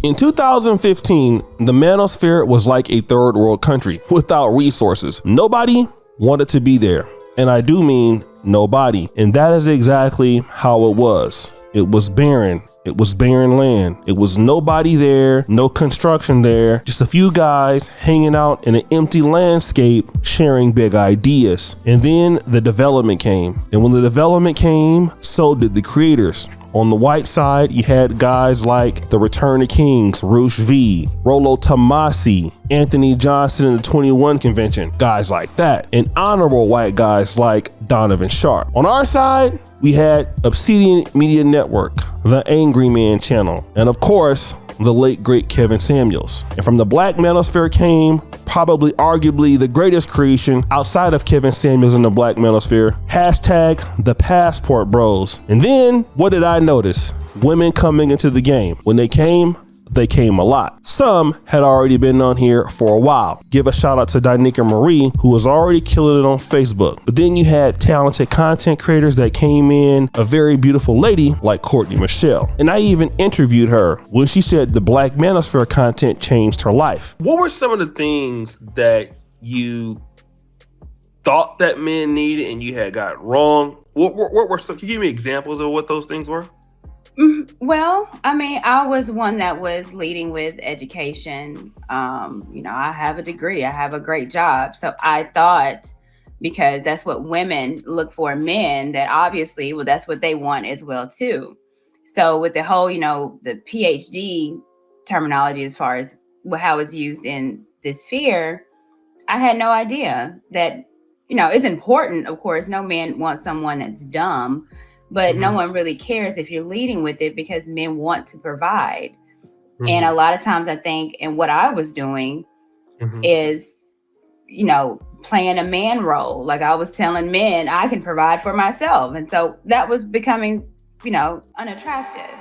In 2015, the Manosphere was like a third world country without resources. Nobody wanted to be there. And I do mean nobody. And that is exactly how it was. It was barren. It was barren land. It was nobody there, no construction there, just a few guys hanging out in an empty landscape, sharing big ideas. And then the development came. And when the development came, so did the creators. On the white side, you had guys like The Return of Kings, Roosh V, Rollo Tomasi, Anthony Johnson in the 21 convention, guys like that, and honorable white guys like Donovan Sharp. On our side, we had Obsidian Media Network, The Angry Man Channel, and of course, the late great Kevin Samuels. And from the Black Manosphere came probably arguably the greatest creation outside of Kevin Samuels in the Black Manosphere, hashtag the Passport Bros. And then what did I notice? Women coming into the game. When they came a lot. Some had already been on here for a while. Give a shout out to Danica Marie, who was already killing it on Facebook. But then you had talented content creators that came in, a very beautiful lady like Courtney Michelle. And I even interviewed her when she said the Black Manosphere content changed her life. What were some of the things that you thought that men needed and you had got wrong? What were some, can you give me examples of what those things were? Well, I mean, I was one that was leading with education. I have a degree, I have a great job. So I thought, because that's what women look for in men, that obviously, well, that's what they want as well, too. So with the whole, the PhD terminology, as far as how it's used in this sphere, I had no idea that, it's important. Of course, no man wants someone that's dumb. But no one really cares if you're leading with it, because men want to provide. And a lot of times I think, and what I was doing is, playing a man role. Like I was telling men I can provide for myself. And so that was becoming, unattractive.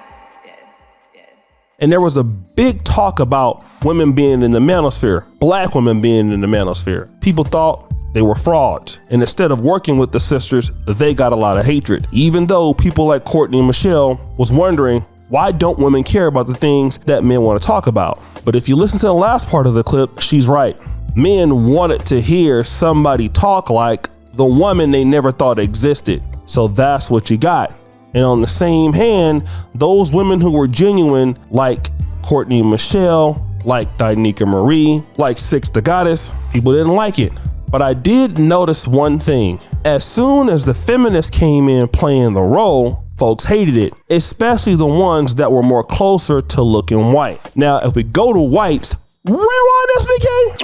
And there was a big talk about women being in the manosphere, Black women being in the manosphere. People thought they were frauds. And instead of working with the sisters, they got a lot of hatred. Even though people like Courtney and Michelle was wondering, why don't women care about the things that men want to talk about? But if you listen to the last part of the clip, she's right. Men wanted to hear somebody talk like the woman they never thought existed. So that's what you got. And on the same hand, those women who were genuine, like Courtney and Michelle, like Danica Marie, like Six the Goddess, people didn't like it. But I did notice one thing. As soon as the feminists came in playing the role, folks hated it, especially the ones that were more closer to looking white. Now, if we go to whites, rewind SBK.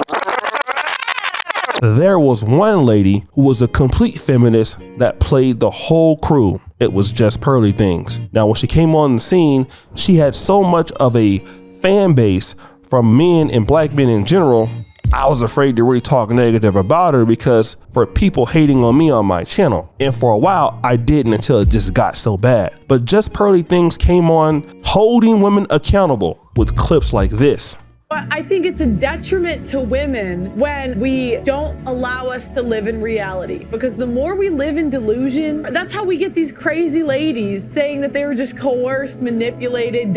There was one lady who was a complete feminist that played the whole crew. It was just Pearly Things. Now, when she came on the scene, she had so much of a fan base from men and Black men in general, I was afraid to really talk negative about her, because for people hating on me on my channel. And for a while, I didn't, until it just got so bad. But Just Pearly Things came on holding women accountable with clips like this. I think it's a detriment to women when we don't allow us to live in reality, because the more we live in delusion, that's how we get these crazy ladies saying that they were just coerced, manipulated,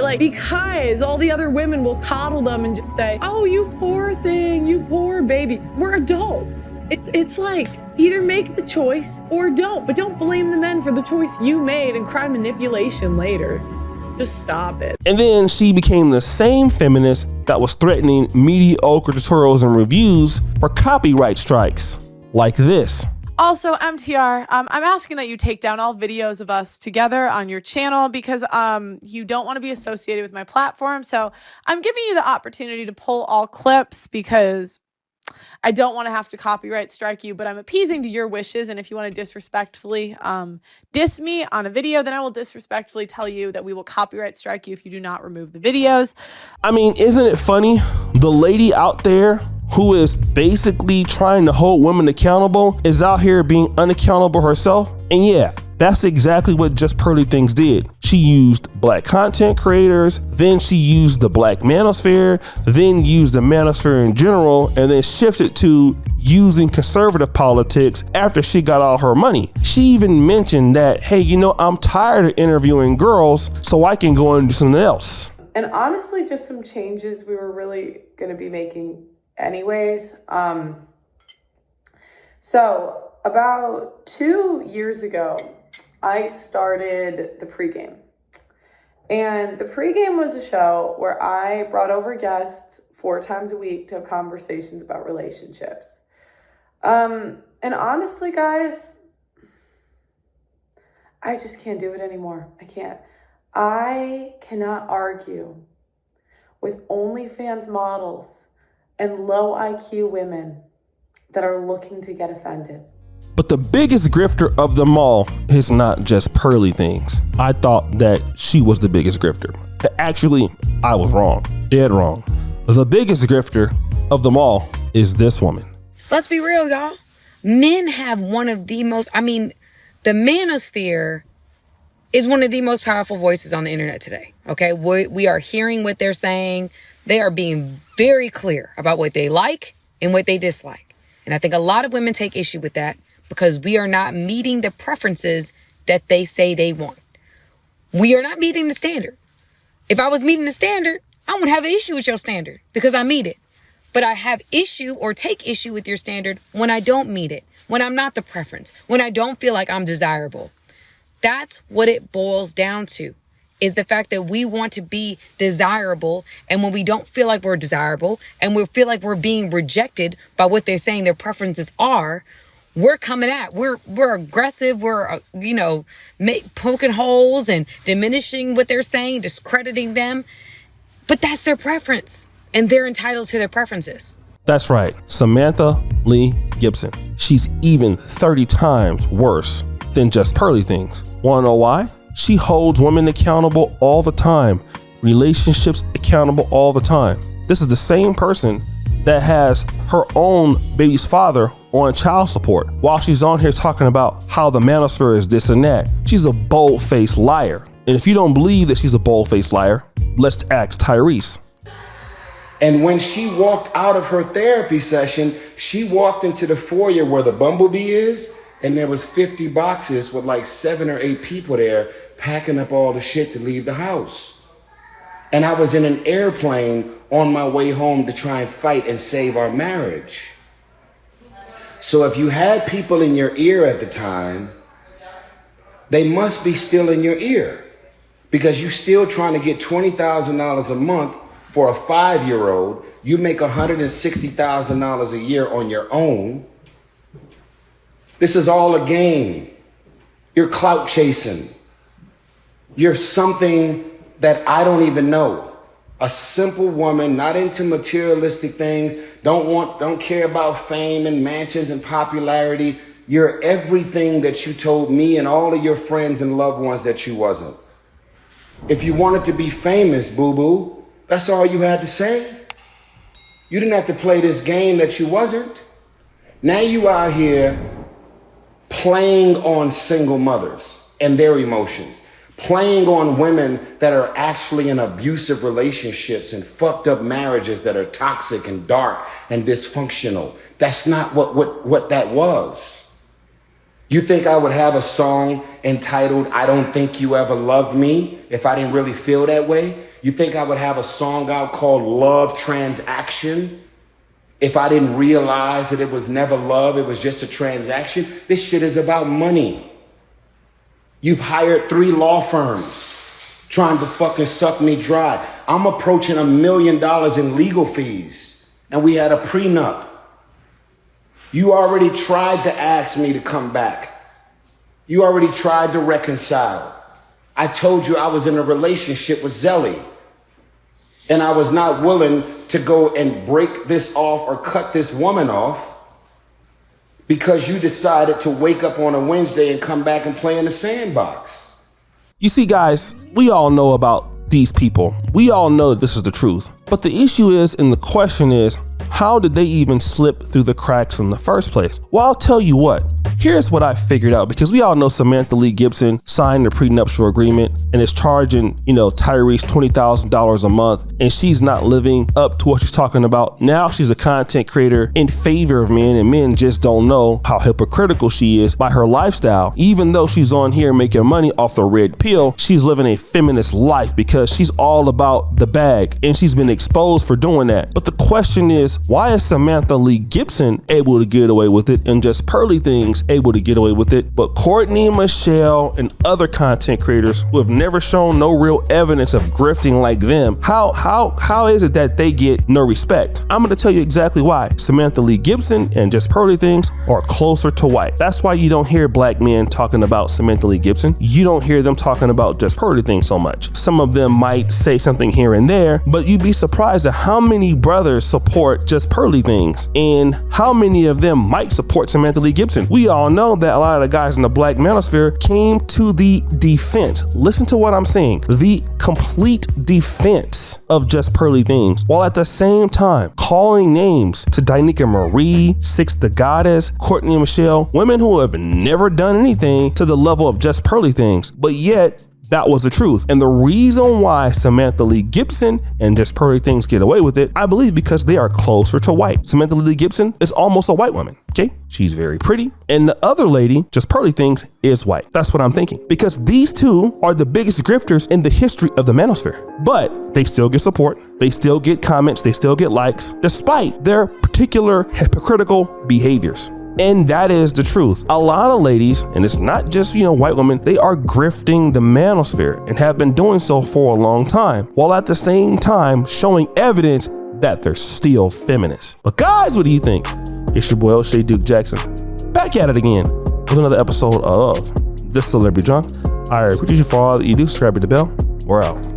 like, because all the other women will coddle them and just say, oh, you poor thing, you poor baby. We're adults. It's like, either make the choice or don't, but don't blame the men for the choice you made and cry manipulation later. Just stop it. And then she became the same feminist that was threatening mediocre tutorials and reviews for copyright strikes, like this. Also, MTR, I'm asking that you take down all videos of us together on your channel, because you don't want to be associated with my platform. So I'm giving you the opportunity to pull all clips, because I don't want to have to copyright strike you, but I'm appeasing to your wishes. And if you want to disrespectfully diss me on a video, then I will disrespectfully tell you that we will copyright strike you if you do not remove the videos. I mean, isn't it funny? The lady out there who is basically trying to hold women accountable is out here being unaccountable herself. And yeah, that's exactly what Just Pearly Things did. She used Black content creators, then she used the Black Manosphere, then used the Manosphere in general, and then shifted to using conservative politics after she got all her money. She even mentioned that, hey, I'm tired of interviewing girls, so I can go and do something else. And honestly, just some changes we were really going to be making anyways. So about 2 years ago, I started the pregame. And the pregame was a show where I brought over guests 4 times a week to have conversations about relationships. And honestly, guys, I just can't do it anymore. I can't. I cannot argue with OnlyFans models and low IQ women that are looking to get offended. But the biggest grifter of them all is not just Pearly Things. I thought that she was the biggest grifter. Actually, I was wrong. Dead wrong. The biggest grifter of them all is this woman. Let's be real, y'all. Men have one of the most, the Manosphere is one of the most powerful voices on the internet today. Okay, we are hearing what they're saying. They are being very clear about what they like and what they dislike. And I think a lot of women take issue with that because we are not meeting the preferences that they say they want. We are not meeting the standard. If I was meeting the standard, I wouldn't have an issue with your standard because I meet it. But I have issue or take issue with your standard when I don't meet it, when I'm not the preference, when I don't feel like I'm desirable. That's what it boils down to, is the fact that we want to be desirable. And when we don't feel like we're desirable and we feel like we're being rejected by what they're saying their preferences are, we're coming at, we're aggressive. We're, poking holes and diminishing what they're saying, discrediting them. But that's their preference and they're entitled to their preferences. That's right. Samantha Lee Gibson. She's even 30 times worse than just Pearly Things. Want to know why? She holds women accountable all the time. Relationships accountable all the time. This is the same person that has her own baby's father on child support while she's on here talking about how the manosphere is this and that. She's a bold-faced liar. And if you don't believe that she's a bold-faced liar, let's ask Tyrese. And when she walked out of her therapy session, she walked into the foyer where the bumblebee is, and there was 50 boxes with like 7 or 8 people there packing up all the shit to leave the house. And I was in an airplane on my way home to try and fight and save our marriage. So if you had people in your ear at the time, they must be still in your ear because you're still trying to get $20,000 a month for a 5-year-old. You make $160,000 a year on your own. This is all a game. You're clout chasing. You're something that I don't even know. A simple woman, not into materialistic things, don't care about fame and mansions and popularity. You're everything that you told me and all of your friends and loved ones that you wasn't. If you wanted to be famous, boo-boo, that's all you had to say. You didn't have to play this game that you wasn't. Now you out here playing on single mothers and their emotions, playing on women that are actually in abusive relationships and fucked up marriages that are toxic and dark and dysfunctional. That's not what that was. You think I would have a song entitled, I Don't Think You Ever Loved Me, if I didn't really feel that way? You think I would have a song out called Love Transaction if I didn't realize that it was never love, it was just a transaction? This shit is about money. You've hired 3 law firms trying to fucking suck me dry. I'm approaching $1 million in legal fees, and we had a prenup. You already tried to ask me to come back. You already tried to reconcile. I told you I was in a relationship with Zelly, and I was not willing to go and break this off or cut this woman off because you decided to wake up on a Wednesday and come back and play in the sandbox. You see, guys, we all know about these people. We all know that this is the truth. But the issue is, and the question is, how did they even slip through the cracks in the first place? Well, I'll tell you what. Here's what I figured out, because we all know Samantha Lee Gibson signed a prenuptial agreement and is charging, Tyrese $20,000 a month, and she's not living up to what she's talking about. Now she's a content creator in favor of men, and men just don't know how hypocritical she is by her lifestyle. Even though she's on here making money off the red pill, she's living a feminist life because she's all about the bag, and she's been exposed for doing that. But the question is, why is Samantha Lee Gibson able to get away with it and just Pearly Things able to get away with it, but Courtney, Michelle, and other content creators who have never shown no real evidence of grifting like them, how is it that they get no respect? I'm gonna tell you exactly why. Samantha Lee Gibson and just Pearly Things are closer to white. That's why you don't hear black men talking about Samantha Lee Gibson. You don't hear them talking about just Pearly Things so much. Some of them might say something here and there, but you'd be surprised at how many brothers support just Pearly Things and how many of them might support Samantha Lee Gibson. We all know that a lot of the guys in the black manosphere came to the defense. Listen to what I'm saying. The complete defense of just Pearly Things, while at the same time calling names to Danica Marie, Six the Goddess, Courtney and Michelle, women who have never done anything to the level of just Pearly Things, but yet that was the truth. And the reason why Samantha Lee Gibson and just Pearly Things get away with it, I believe because they are closer to white. Samantha Lee Gibson is almost a white woman, okay? She's very pretty. And the other lady, just Pearly Things, is white. That's what I'm thinking. Because these two are the biggest grifters in the history of the manosphere. But they still get support. They still get comments. They still get likes, despite their particular hypocritical behaviors. And that is the truth. A lot of ladies, and it's not just, white women, they are grifting the manosphere and have been doing so for a long time, while at the same time showing evidence that they're still feminists. But guys, what do you think? It's your boy O'Shea Duke Jackson, back at it again with another episode of This Celebrity Drunk. I appreciate you for all that you do. Subscribe to the bell. We're out.